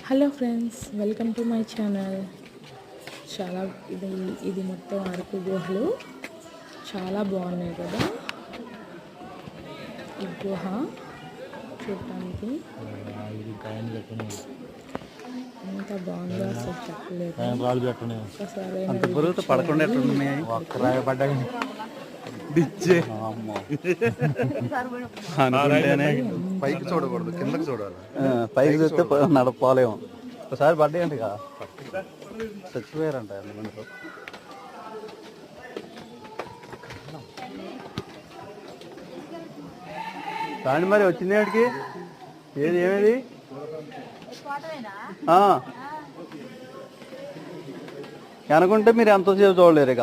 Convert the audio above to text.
Hello friends, welcome to my channel. చాలా ఇది మొత్తం అరకు గుహలు చాలా బాగున్నాయి కదా. ఈ గుహ చూడటానికి ఎంత బాగుందో అసలు చెప్పలేదు. పైకి చూడకూడదు, కిందకి చూడాలి. పైకి చూస్తే నడపలేము. ఒకసారి పడ్డాయండి చచ్చిపోయారంట. కానీ మరి వచ్చింది ఏమిటికి? ఏది ఏమేది అనుకుంటే మీరు ఎంతసేపు చూడలేరు ఇక.